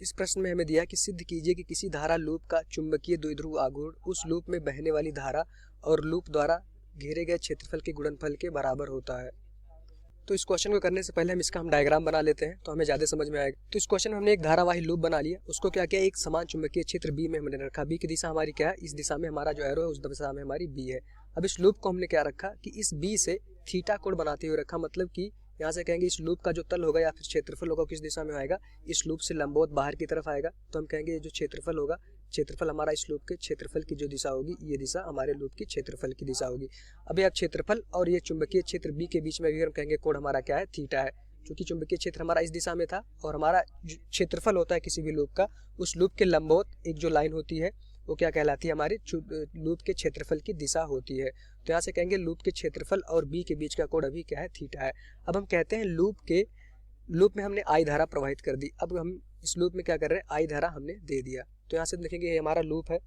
इस प्रश्न में हमें दिया कि सिद्ध कीजिए कि किसी धारा लूप का चुंबकीय द्विध्रुव आघूर्ण उस लूप में बहने वाली धारा और लूप द्वारा घेरे गए क्षेत्रफल के गुणनफल के बराबर होता है। तो इस क्वेश्चन को करने से पहले हम डायग्राम बना लेते हैं तो हमें ज्यादा समझ में आएगा। तो इस क्वेश्चन में हमने एक धारावाही लूप बना लिया, उसको क्या किया, एक समान चुंबकीय क्षेत्र बी में हमने रखा। बी की दिशा हमारी क्या है, इस दिशा में हमारा जो एरो है उस दिशा में हमारी बी है। अब इस लूप को हमने क्या रखा कि इस बी से थीटा कोण बनाते हुए रखा, मतलब कि यहाँ से कहेंगे इस लूप का जो तल होगा या फिर क्षेत्रफल होगा किस दिशा में आएगा, इस लूप से लंबवत बाहर की तरफ आएगा। तो हम कहेंगे ये जो क्षेत्रफल होगा, क्षेत्रफल हमारा इस लूप के क्षेत्रफल की जो दिशा होगी, ये दिशा हमारे लूप की क्षेत्रफल की दिशा होगी। अब ये क्षेत्रफल और ये चुंबकीय क्षेत्र बी के बीच में भी हम कहेंगे कोण हमारा क्या है, थीटा है। क्योंकि चुंबकीय क्षेत्र हमारा इस दिशा में था और हमारा क्षेत्रफल होता है किसी भी लूप का, उस लूप के लंबवत एक जो लाइन होती है वो क्या कहलाती है, हमारे लूप के क्षेत्रफल की दिशा होती है। तो यहाँ से कहेंगे लूप के क्षेत्रफल और बी के बीच का कोण अभी क्या है, थीटा है। अब हम कहते हैं लूप में हमने आई धारा प्रवाहित कर दी। अब हम इस लूप में क्या कर रहे हैं, आई धारा हमने दे दिया। तो यहाँ से देखेंगे ये हमारा लूप है।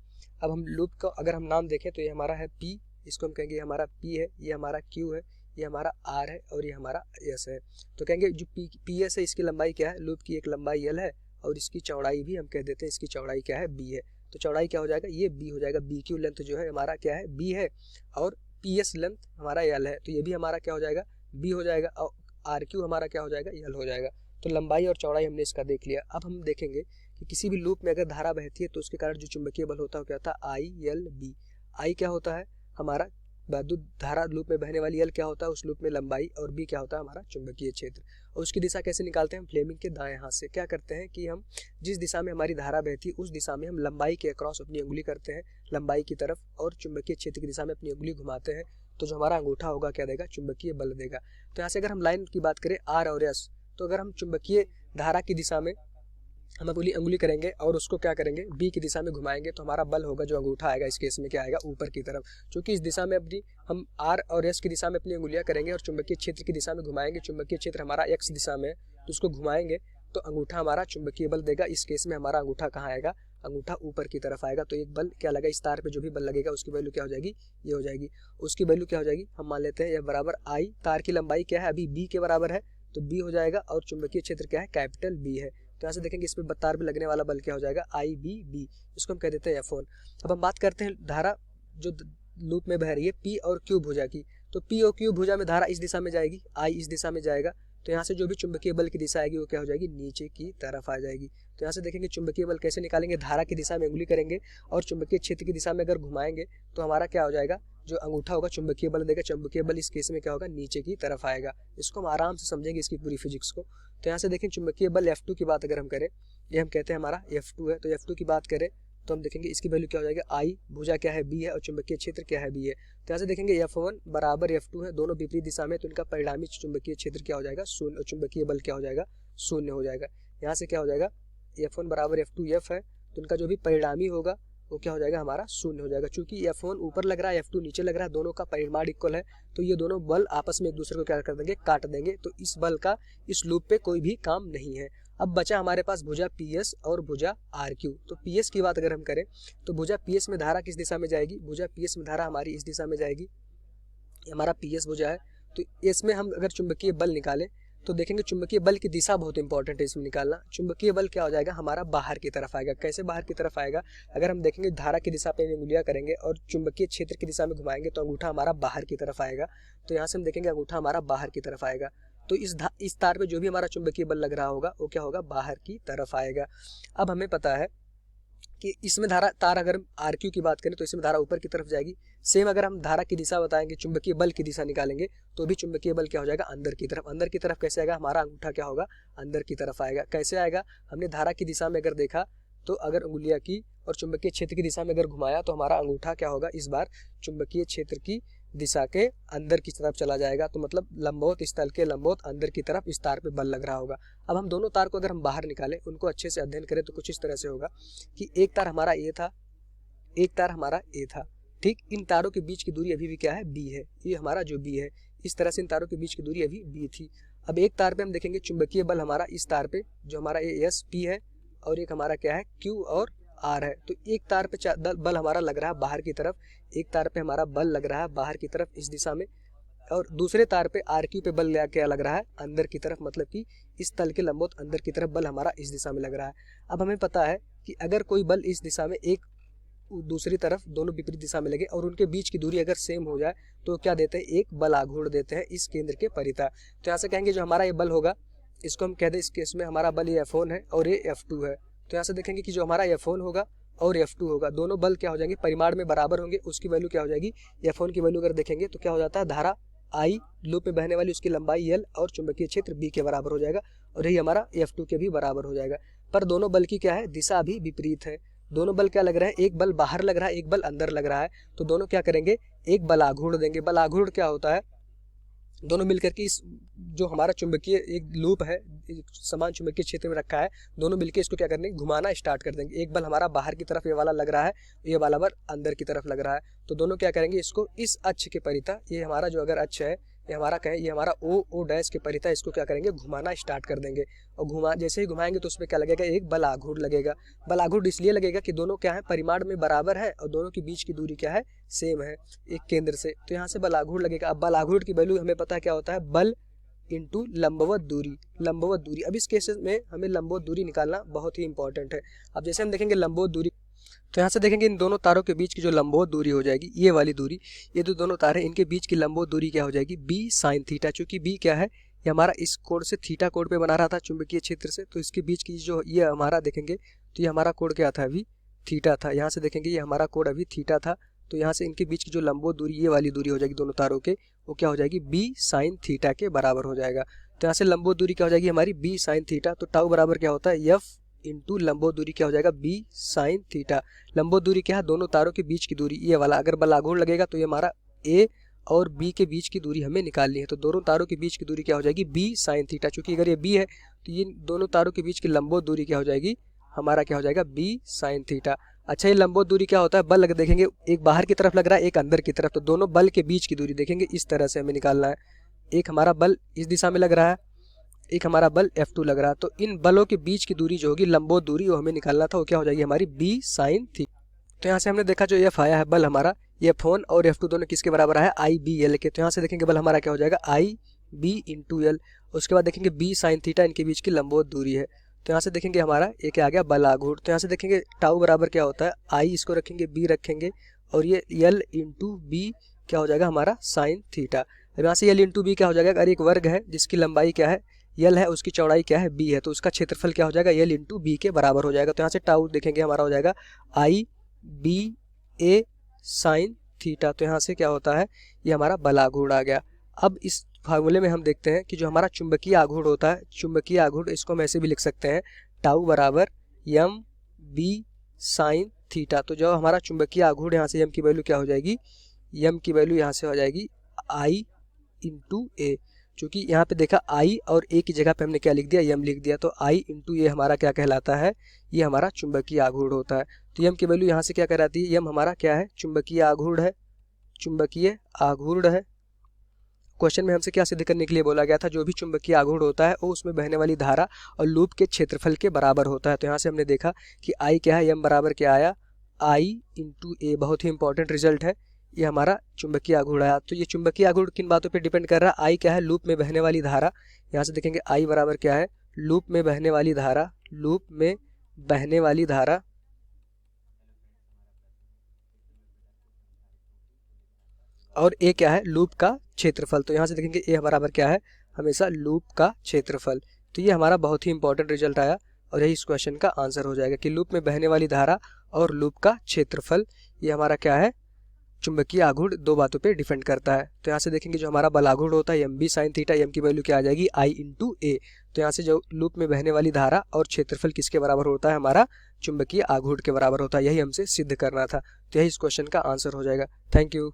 अब हम लूप का अगर हम नाम देखें तो ये हमारा है पी, इसको हम कहेंगे हमारा पी है, ये हमारा क्यू है, ये हमारा आर है और ये हमारा एस है। तो कहेंगे जो पी एस है इसकी लंबाई क्या है, लूप की एक लंबाई एल है और इसकी चौड़ाई भी हम कह देते हैं इसकी चौड़ाई क्या है, बी है। तो चौड़ाई क्या हो जाएगा, ये बी हो जाएगा। बी क्यू लेंथ जो है हमारा क्या है, बी है और पी एस लेंथ हमारा एल है, तो ये भी हमारा क्या हो जाएगा, बी हो जाएगा और आर क्यू हमारा क्या हो जाएगा, एल हो जाएगा। तो लंबाई और चौड़ाई हमने इसका देख लिया। अब हम देखेंगे कि किसी भी लूप में अगर धारा बहती है तो उसके कारण जो चुंबकीय बल होता है क्या होता है, आई एल बी। आई क्या होता है, हमारा विद्युत धारा लूप में बहने वाली, एल क्या होता है उस लूप में लंबाई, और बी क्या होता है हमारा चुंबकीय क्षेत्र। और उसकी दिशा कैसे निकालते हैं, हम फ्लेमिंग के दाएं हाथ से क्या करते हैं कि हम जिस दिशा में हमारी धारा बहती है उस दिशा में हम लंबाई के अक्रॉस अपनी उंगली करते हैं, लंबाई की तरफ, और चुंबकीय क्षेत्र की दिशा में अपनी उंगली घुमाते हैं। तो जो हमारा अंगूठा होगा क्या देगा, चुंबकीय बल देगा। तो यहाँ से अगर हम लाइन की बात करें आर और एस, तो अगर हम चुंबकीय धारा की दिशा में हम उंगली करेंगे और उसको क्या करेंगे, बी की दिशा में घुमाएंगे, तो हमारा बल होगा जो अंगूठा आएगा इस केस में क्या आएगा, ऊपर की तरफ। क्योंकि इस दिशा में अपनी हम आर और एस की दिशा में अपनी उंगलियां करेंगे और चुंबकीय क्षेत्र की दिशा में घुमाएंगे। चुंबकीय क्षेत्र हमारा एक्स दिशा में, तो उसको घुमाएंगे तो अंगूठा हमारा चुंबकीय बल देगा। इस केस में हमारा अंगूठा कहाँ आएगा, अंगूठा ऊपर की तरफ आएगा। तो एक बल क्या लगा, इस तार पे जो भी बल लगेगा उसकी वैल्यू क्या हो जाएगी, ये हो जाएगी। उसकी वैल्यू क्या हो जाएगी, हम मान लेते हैं यह बराबर आई, तार की लंबाई क्या है अभी बी के बराबर है तो बी हो जाएगा, और चुंबकीय क्षेत्र क्या है, कैपिटल बी है। तो यहाँ से देखेंगे इस पे तार पे लगने वाला बल क्या हो जाएगा, आई बी बी, इसको हम कह देते हैं F1। अब हम बात करते हैं धारा जो लूप में बह रही है पी और क्यू भुजा की। तो पी और क्यू भुजा में धारा इस दिशा में जाएगी, आई इस दिशा में जाएगा। तो यहाँ से जो भी चुंबकीय बल की दिशा आएगी वो क्या हो जाएगी, नीचे की तरफ आ जाएगी। तो यहाँ से देखेंगे चुंबकीय बल कैसे निकालेंगे, धारा की दिशा में उंगली करेंगे और चुंबकीय क्षेत्र की दिशा में अगर घुमाएंगे तो हमारा क्या हो जाएगा, जो अंगूठा होगा चुंबकीय बल देगा। चुंबकीय बल इस केस में क्या होगा, नीचे की तरफ आएगा। इसको हम आराम से समझेंगे इसकी पूरी फिजिक्स को। तो यहाँ से देखें चुंबकीय बल F2 की बात अगर हम करें, ये हम कहते हैं हमारा F2 है, तो F2 की बात करें तो हम देखेंगे इसकी वैल्यू क्या हो जाएगा, आई, भुजा क्या है, बी है, और चुंबकीय क्षेत्र क्या है, बी है। तो यहाँ से देखेंगे F1 बराबर F2 है, दोनों विपरीत दिशा में, तो इनका परिणामी चुंबकीय क्षेत्र क्या हो जाएगा, शून्य, और चुंबकीय बल क्या हो जाएगा, शून्य हो जाएगा। यहाँ से क्या हो जाएगा, F1 बराबर F2 F है, तो इनका जो भी परिणामी होगा वो क्या हो जाएगा, हमारा शून्य हो जाएगा। क्योंकि F1 ऊपर लग रहा है, F2 नीचे लग रहा है, दोनों का परिमाण इक्वल है, तो ये दोनों बल आपस में एक दूसरे को क्या कर देंगे, काट देंगे। तो इस बल का इस लूप पे कोई भी काम नहीं है। अब बचा हमारे पास भुजा PS और भुजा RQ। तो PS की बात अगर हम करें तो भुजा PS में धारा किस दिशा में जाएगी, भुजा PS में धारा हमारी इस दिशा में जाएगी, हमारा PS भुजा है। तो इसमें हम अगर चुंबकीय बल निकालें तो देखेंगे चुंबकीय बल की दिशा बहुत इंपॉर्टेंट है इसमें निकालना। चुंबकीय बल क्या हो जाएगा, हमारा बाहर की तरफ आएगा। कैसे बाहर की तरफ आएगा, अगर हम देखेंगे धारा की दिशा पे उंगलियां करेंगे और चुंबकीय क्षेत्र की दिशा में घुमाएंगे तो अंगूठा हमारा बाहर की तरफ आएगा। तो यहाँ से हम देखेंगे अंगूठा हमारा बाहर की तरफ आएगा। तो इस तार पे जो भी हमारा चुंबकीय बल लग रहा होगा वो क्या होगा, बाहर की तरफ आएगा। अब हमें पता है कि इसमें धारा तार अगर हम RQ की बात करें तो इसमें धारा ऊपर की तरफ जाएगी। सेम अगर हम धारा की दिशा बताएंगे, चुंबकीय बल की दिशा निकालेंगे तो भी चुंबकीय बल क्या हो जाएगा, अंदर की तरफ। अंदर की तरफ कैसे आएगा, हमारा अंगूठा क्या होगा, अंदर की तरफ आएगा। कैसे आएगा, हमने धारा की दिशा में अगर देखा तो अगर उंगलियां की और चुंबकीय क्षेत्र की दिशा में अगर घुमाया तो हमारा अंगूठा क्या होगा, इस बार चुंबकीय क्षेत्र की दिशा के अंदर की तरफ चला जाएगा। तो मतलब लंबवत, इस तल के लंबवत अंदर की तरफ इस तार पे बल लग रहा होगा। अब हम दोनों तार को अगर हम बाहर निकालें, उनको अच्छे से अध्ययन करें तो कुछ इस तरह से होगा कि एक तार हमारा A था, एक तार हमारा A था, ठीक। इन तारों के बीच की दूरी अभी भी क्या है, B है। ये हमारा जो B है, इस तरह से इन तारों के बीच की दूरी अभी B थी। अब एक तार पे हम देखेंगे चुंबकीय बल हमारा इस तार पे जो हमारा S P है और एक हमारा क्या है Q और R है। तो एक तार पे बल हमारा लग रहा है बाहर की तरफ, एक तार पे हमारा बल लग रहा है बाहर की तरफ इस दिशा में, और दूसरे तार पे RQ पे बल क्या लग रहा है, अंदर की तरफ, मतलब कि इस तल के लंबवत अंदर की तरफ बल हमारा इस दिशा में लग रहा है। अब हमें पता है कि अगर कोई बल इस दिशा में एक दूसरी तरफ दोनों विपरीत दिशा में लगे और उनके बीच की दूरी अगर सेम हो जाए तो क्या देते हैं, एक बल आघूर्ण देते हैं इस केंद्र के परितः। तो यहाँ से कहेंगे जो हमारा ये बल होगा इसको हम कह दें, इस केस में हमारा बल ये F1 है और ये F2 है। तो यहाँ से देखेंगे कि जो हमारा F1 होगा और F2 होगा, दोनों बल क्या हो जाएंगे, परिमाण में बराबर होंगे। उसकी वैल्यू क्या हो जाएगी, F1 की वैल्यू अगर देखेंगे तो क्या हो जाता है, धारा I, लूप में बहने वाली उसकी लंबाई L और चुंबकीय क्षेत्र B के बराबर हो जाएगा, और यही हमारा F2 के भी बराबर हो जाएगा। पर दोनों बल की क्या है, दिशा भी विपरीत है। दोनों बल क्या लग रहा है, एक बल बाहर लग रहा है, एक बल अंदर लग रहा है। तो दोनों क्या करेंगे, एक बल आघूर्ण देंगे। बल आघूर्ण क्या होता है, दोनों मिलकर के इस जो हमारा चुंबकीय एक लूप है समान चुंबकीय क्षेत्र में रखा है, दोनों मिलकर इसको क्या करेंगे, घुमाना स्टार्ट कर देंगे। एक बल हमारा बाहर की तरफ ये वाला लग रहा है, ये वाला बल अंदर की तरफ लग रहा है। तो दोनों क्या करेंगे, इसको इस अक्ष के परितः, ये हमारा जो अगर अक्ष है ये हमारा कहें, ये हमारा ओ डैश के परितः इसको क्या करेंगे, घुमाना स्टार्ट कर देंगे। और जैसे ही घुमाएंगे तो उसमें क्या लगेगा, एक बल आघूर्ण लगेगा। बल आघूर्ण इसलिए लगेगा कि दोनों क्या है, परिमाण में बराबर है और दोनों के बीच की दूरी क्या है, सेम है एक केंद्र से। तो यहाँ से बल आघूर्ण लगेगा। अब बल आघूर्ण की वैल्यू हमें पता है क्या होता है, बल इंटू लंबवत दूरी। लंबवत दूरी, अब इस केस में हमें लंबवत दूरी निकालना बहुत ही इंपॉर्टेंट है। अब जैसे हम देखेंगे लंबवत दूरी, तो यहाँ से देखेंगे इन दोनों तारों के बीच की जो लंबवत दूरी हो जाएगी, ये वाली दूरी, ये जो दोनों तार हैं इनके बीच की लंबवत दूरी क्या हो जाएगी, b sin थीटा। चूंकि b क्या है, ये हमारा इस कोण से थीटा कोण पे बना रहा था चुंबकीय क्षेत्र से, तो इसके बीच की जो ये हमारा देखेंगे तो ये हमारा कोण क्या था, अभी थीटा था। यहाँ से देखेंगे ये हमारा कोण अभी थीटा था, तो यहाँ से इनके बीच की जो लंबवत दूरी, ये वाली दूरी हो जाएगी दोनों तारों के, वो क्या हो जाएगी, b sin थीटा के बराबर हो जाएगा। तो यहाँ से लंबवत दूरी क्या हो जाएगी हमारी, b sin थीटा। तो टाउ बराबर क्या होता है, f इंटू लंबवत दूरी क्या हो जाएगा, b sin थीटा। लंबवत दूरी क्या है, दोनों तारों के बीच की दूरी, ये वाला अगर बल आघूर्ण लगेगा तो ये हमारा a और b के बीच की दूरी हमें निकालनी है। तो दोनों तारों के बीच की दूरी क्या हो जाएगी, b sin थीटा। चूंकि अगर ये b है तो ये दोनों तारों के बीच की लंबवत दूरी क्या हो जाएगी, हमारा क्या हो जाएगा, b sin थीटा। अच्छा, ये लंबवत दूरी क्या होता है, बल अगर देखेंगे एक बाहर की तरफ लग रहा है, एक अंदर की तरफ, तो दोनों बल के बीच की दूरी देखेंगे इस तरह से हमें निकालना है। एक हमारा बल इस दिशा में लग रहा है, एक हमारा बल F2 लग रहा है, तो इन बलों के बीच की दूरी जो होगी लंबवत दूरी, वो हमें निकालना था, वो क्या हो जाएगी हमारी b sin थीटा। तो यहाँ से हमने देखा जो F आया है बल हमारा, ये F1 और F2 दोनों किसके बराबर है, IBL के। तो यहाँ से देखेंगे बल हमारा क्या हो जाएगा, IB इंटू L। उसके बाद देखेंगे b sin थीटा, इनके बीच की लंबवत दूरी है। तो यहाँ से देखेंगे हमारा ये क्या आ गया, बल आघूर्ण। तो यहाँ से देखेंगे टाउ बराबर क्या होता है, I इसको रखेंगे, b रखेंगे, और ये L इंटू b क्या हो जाएगा हमारा sin थीटा। अब यहाँ से L इंटू b क्या हो जाएगा, अगर एक वर्ग है जिसकी लंबाई क्या है L है, उसकी चौड़ाई क्या है b है, तो उसका क्षेत्रफल क्या हो जाएगा, L इंटू b के बराबर हो जाएगा। तो यहाँ से टाउ देखेंगे हमारा हो जाएगा IBA sin थीटा। तो यहाँ से क्या होता है, ये हमारा बल आघूर्ण आ गया। अब इस फार्मूले में हम देखते हैं कि जो हमारा चुंबकीय आघूर्ण होता है, चुंबकीय आघूर्ण इसको हम ऐसे भी लिख सकते हैं, टाउ बराबर MB sin थीटा। तो जो हमारा चुंबकीय आघूर्ण, यहाँ से m की वैल्यू क्या हो जाएगी, m की वैल्यू यहाँ से हो जाएगी I इंटू a। चूंकि यहाँ पे देखा I और a की जगह पे हमने क्या लिख दिया, m लिख दिया, तो I इंटू a हमारा क्या कहलाता है, ये हमारा चुंबकीय आघूर्ण होता है। तो m की वैल्यू यहाँ से क्या कहलाती है, m हमारा क्या है, चुंबकीय आघूर्ण है, चुंबकीय आघूर्ण है। क्वेश्चन में हमसे क्या सिद्ध करने के लिए बोला गया था, जो भी चुंबकीय आघूर्ण होता है वो उसमें बहने वाली धारा और लूप के क्षेत्रफल के बराबर होता है। तो यहाँ से हमने देखा कि I क्या है, m बराबर क्या आया, I इंटू a। बहुत ही इंपॉर्टेंट रिजल्ट है, ये हमारा चुंबकीय आघूर्ण आया। तो ये चुंबकीय आघूर्ण किन बातों पे डिपेंड कर रहा है, I क्या है, लूप में बहने वाली धारा। यहाँ से देखेंगे I बराबर क्या है, लूप में बहने वाली धारा, लूप में बहने वाली धारा, और a क्या है, लूप का क्षेत्रफल। तो यहाँ से देखेंगे a बराबर क्या है, हमेशा लूप का क्षेत्रफल। तो ये हमारा बहुत ही इंपॉर्टेंट रिजल्ट आया और यही इस क्वेश्चन का आंसर हो जाएगा कि लूप में बहने वाली धारा और लूप का क्षेत्रफल, ये हमारा क्या है, चुंबकीय आघूर्ण दो बातों पे डिपेंड करता है। तो यहाँ से देखेंगे जो हमारा बल आघूर्ण होता है MB sin थीटा, m की वैल्यू क्या आ जाएगी, I इंटू a। तो यहाँ से जो लूप में बहने वाली धारा और क्षेत्रफल किसके बराबर होता है, हमारा चुंबकीय आघूर्ण के बराबर होता है। यही हमसे सिद्ध करना था, तो यही इस क्वेश्चन का आंसर हो जाएगा। Thank you.